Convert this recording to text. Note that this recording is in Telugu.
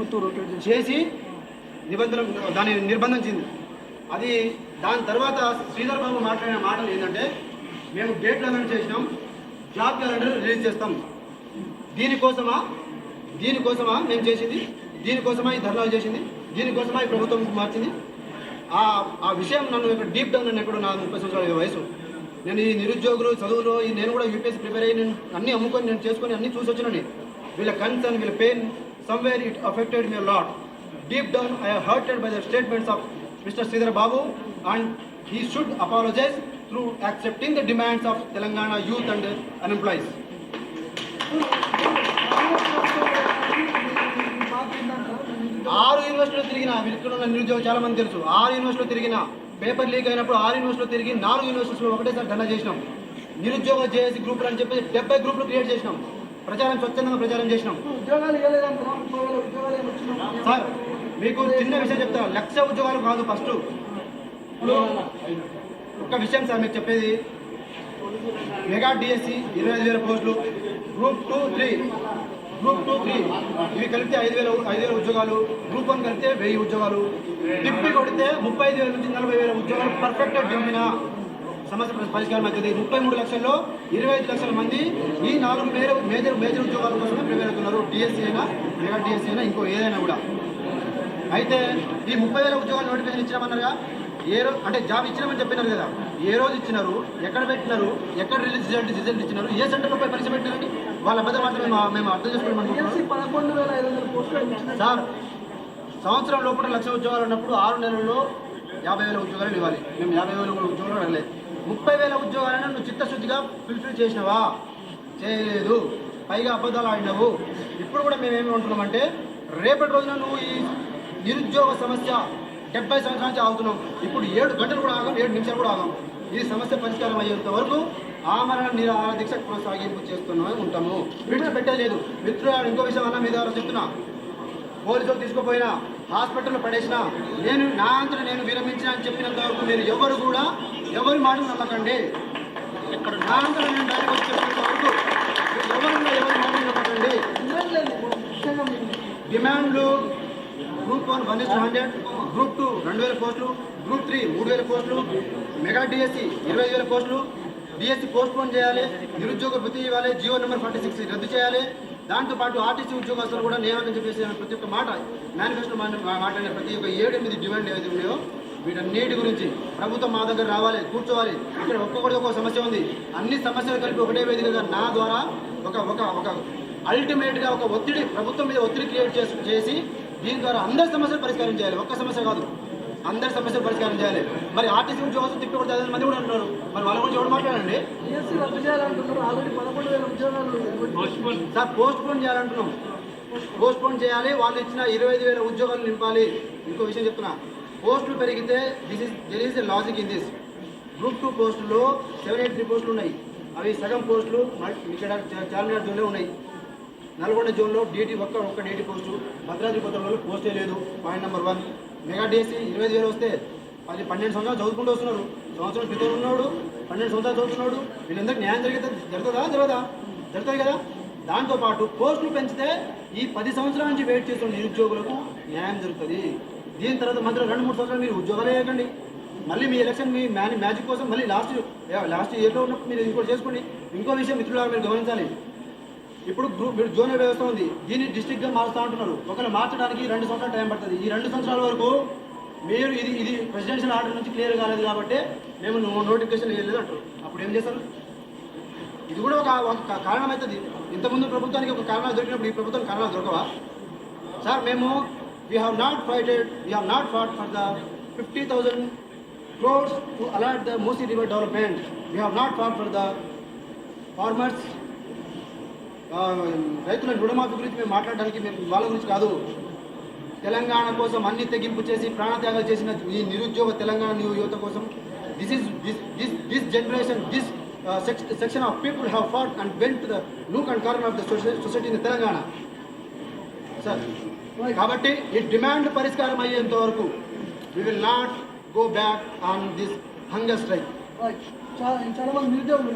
చుట్టూ రొటేట్ చేసి దాన్ని నిర్బంధించింది. అది దాని తర్వాత శ్రీధర్ బాబు మాట్లాడిన మాటలు ఏంటంటే, మేము డేట్లు అనౌన్స్ చేసినాం, జాబ్ క్యాలెండర్ రిలీజ్ చేస్తాం. దీనికోసమా మేము చేసింది, దీనికోసమా ఈ ధర్నాలు చేసింది, దీనికోసమా ఈ ప్రభుత్వం మార్చింది. ఆ విషయం నన్ను ఇక్కడ డీప్ డౌన్ నన్ను ఎక్కడో నా 30 సంవత్సరాల వయసు, నేను ఈ నిరుద్యోగులు చదువులో నేను కూడా యూపీఎస్సీ ప్రిపేర్ అయ్యి నేను అన్నీ అమ్ముకొని నేను చేసుకొని అన్నీ చూసి వచ్చినండి. వీళ్ళ కన్సర్న్, వీళ్ళ pain, somewhere it affected me a lot. Deep down I am hurted by the statements of Mr. Sridhar Babu, and he should apologize through accepting the demands of Telangana youth and unemployed. ఆరు యూనివర్సిటీలో తిరిగిన ఇక్కడ ఉన్న నిరుద్యోగం చాలా మంది తెలుసు. 6 యూనివర్సిటీలో తిరిగిన, పేపర్ లీక్ అయినప్పుడు 6 యూనివర్సిటీలో తిరిగి 4 యూనివర్సిటీలో ఒకటేసారి ధర్నా చేసినాం. నిరుద్యోగ జేఏసీ గ్రూపులు అని చెప్పి 70 గ్రూపులు క్రియేట్ చేసినాం. స్వచ్ఛందంగా ప్రచారం చేసినాం. సార్ మీకు చిన్న విషయం చెప్తాను, 1,00,000 ఉద్యోగాలు కాదు. ఫస్ట్ ఒక్క విషయం సార్ మీకు చెప్పేది, మెగా డిఎస్సి 25,000 పోస్టులు, గ్రూప్ 2, 3 ఇవి కలిపితే 5,000 ఉద్యోగాలు, గ్రూప్ 1 కలిపితే 1000 ఉద్యోగాలు, తిప్పి కొడితే 35,000 నుంచి 40,000 ఉద్యోగాలు పర్ఫెక్ట్గా దింపిన సమస్య పరిష్కారం అవుతుంది. 33 లక్షల్లో 25 లక్షల మంది ఈ 4 మేజర్ ఉద్యోగాల కోసమే ప్రిపేర్ అవుతున్నారు. డిఎస్సీ అయినా, మెగా డిఎస్సీ అయినా, ఇంకో ఏదైనా కూడా. అయితే ఈ 30,000 ఉద్యోగాలు నోటిఫికేషన్ ఇచ్చినామన్నారుగా, అంటే జాబ్ ఇచ్చినామని చెప్పినారు కదా, ఏ రోజు ఇచ్చినారు, ఎక్కడ పెట్టినారు, ఎక్కడ రిజల్ట్ ఇచ్చినారు, ఏ సెంటర్లో పోయి పరీక్ష పెట్టినారని వాళ్ళ అబద్ధం మాత్రమే మేము అర్థం చేసుకోవడం. సార్ సంవత్సరం లోపల 1,00,000 ఉద్యోగాలు ఉన్నప్పుడు 6 నెలల్లో 50,000 ఉద్యోగాలు ఇవ్వాలి. మేము 50,000 ఉద్యోగాలు అడగలేదు. 30,000 ఉద్యోగాలను నువ్వు చిత్తశుద్ధిగా ఫుల్ఫిల్ చేసినావా? చేయలేదు. పైగా అబద్ధాలు ఆడినావు. ఇప్పుడు కూడా మేమేమి ఉంటున్నామంటే, రేపటి రోజున నువ్వు ఈ నిరుద్యోగ సమస్య 70 సంవత్సరాల నుంచి ఆగుతున్నాం. ఇప్పుడు 7 గంటలు కూడా ఆగాం, 7 నిమిషాలు కూడా ఆగాం. ఈ సమస్య పరిష్కారం అయ్యేంత వరకు ఆమరణ నిరాహార దీక్ష కొనసాగింపు చేస్తూనే ఉంటాము. విడిచి పెట్టలేదు. మిత్రులు ఇంకో విషయం అన్న మీద చెప్తున్నా, పోలీసులు తీసుకుపోయినా, హాస్పిటల్లో పడేసినా, నా అంతా నేను విరమించిన అని చెప్పినంత వరకు మీరు ఎవరి మాటలు నమ్మకండి. నా అంతా నేను బయటకు వచ్చి చెప్పినంత వరకు ఎవరి మాటలు నమ్మకండి. డిమాండ్లు గ్రూప్ 1 1:100, గ్రూప్ 2 2,000 పోస్టులు, గ్రూప్ 3 3,000 పోస్టులు, మెగా డిఎస్సి 20,000 పోస్టులు, డిఎస్సి పోస్ట్ పోన్ చేయాలి, నిరుద్యోగ వృత్తి ఇవ్వాలి, జియో నెంబర్ 46 రద్దు చేయాలి. దాంతోపాటు ఆర్టీసీ ఉద్యోగస్తులు కూడా నియామకం చెప్పేసి ప్రతి ఒక్క మాట మేనిఫెస్టో మాట్లాడిన ప్రతి ఒక్క 7-8 డిమాండ్ ఏదైతే ఉన్నాయో వీటన్నిటి గురించి ప్రభుత్వం మా దగ్గర రావాలి, కూర్చోవాలి. ఇక్కడ ఒక్కొక్కటి ఒక్కొక్క సమస్య ఉంది. అన్ని సమస్యలు కలిపి ఒకటే వేదికగా నా ద్వారా ఒక అల్టిమేట్గా ఒక ఒత్తిడి, ప్రభుత్వం మీద ఒత్తిడి క్రియేట్ చేసి దీని ద్వారా అందరి సమస్యలు పరిష్కారం చేయాలి. ఒక్క సమస్య కాదు, అందరి సమస్యలు పరిష్కారం చేయాలి. మరి ఆర్టీసీ ఉద్యోగస్తులు తిప్పి కూడా 10,000 మంది కూడా అంటున్నారు. మరి వాళ్ళ గురించి ఎవరు మాట్లాడండి సార్? పోస్ట్ పోన్ చేయాలంటున్నాం, పోస్ట్ పోన్ చేయాలి. వాళ్ళు ఇచ్చిన 25,000 ఉద్యోగాలు నింపాలి. ఇంకో విషయం చెప్తున్నా, పోస్టులు పెరిగితే there is a logic in this. Group 2 పోస్టుల్లో 783 పోస్టులు ఉన్నాయి. అవి సగం పోస్టులు ఇక్కడ చార్మినార్ జోన్లో ఉన్నాయి. నల్గొండ జోన్లో ఒక్క డీటీ పోస్టు, భద్రాద్రి కొత్తగూడెంలో పోస్టే లేదు. Point number 1. మెగా డిఎస్సి 25,000 వస్తే 12 సంవత్సరాలు చదువుకుంటూ వస్తున్నారు. సంవత్సరం క్రితం ఉన్నాడు, 12 సంవత్సరాలు చదువుతున్నాడు. వీళ్ళందరికీ న్యాయం జరుగుతుంది కదా. దాంతోపాటు పోస్టులు పెంచితే ఈ 10 సంవత్సరాల నుంచి వెయిట్ చేస్తున్న నిరుద్యోగులకు న్యాయం జరుగుతుంది. దీని తర్వాత మధ్యలో 2-3 సంవత్సరాలు మీరు ఉద్యోగాలు వేయకండి. మళ్ళీ మీ ఎలక్షన్, మీ మ్యాజిక్ కోసం మళ్ళీ లాస్ట్ ఇయర్లో ఉన్నప్పుడు మీరు ఇంకోటి చేసుకోండి. ఇంకో విషయం మిత్రులారా మీరు గమనించాలి, ఇప్పుడు జోనల్ వ్యవస్థ ఉంది, దీన్ని డిస్ట్రిక్ట్గా మారుస్తూ ఉంటున్నారు. ఒకవేళ మార్చడానికి 2 సంవత్సరాలు టైం పడుతుంది. ఈ 2 సంవత్సరాల వరకు మీరు ఇది ప్రెసిడెన్షియల్ ఆర్డర్ నుంచి క్లియర్ కాలేదు కాబట్టి మేము నోటిఫికేషన్ వేయలేదు అంటారు. అప్పుడు ఏం చేస్తారు? ఇది కూడా ఒక కారణం అవుతుంది. ఇంతకుముందు ప్రభుత్వానికి ఒక కారణాలు దొరికినప్పుడు ఈ ప్రభుత్వం కారణాలు దొరకవా సార్? మేము we have not fought for the 50,000 crores to allot the Musi River development. We have not fought for the farmers. రైతుల రుణమాఫీ గురించి మేము మాట్లాడడానికి వాళ్ళ గురించి కాదు. తెలంగాణ కోసం అన్ని తెగింపు చేసి ప్రాణత్యాగాలు చేసిన ఈ నిరుద్యోగ తెలంగాణ యువత కోసం this generation, this section of people have fought and went to the nook and corner of the society in Telangana. Sir, కాబట్టి ఈ డిమాండ్ పరిష్కారం అయ్యేంత వరకు we will not go back on this hunger strike. చాలా మంది నిరుద్యోగులు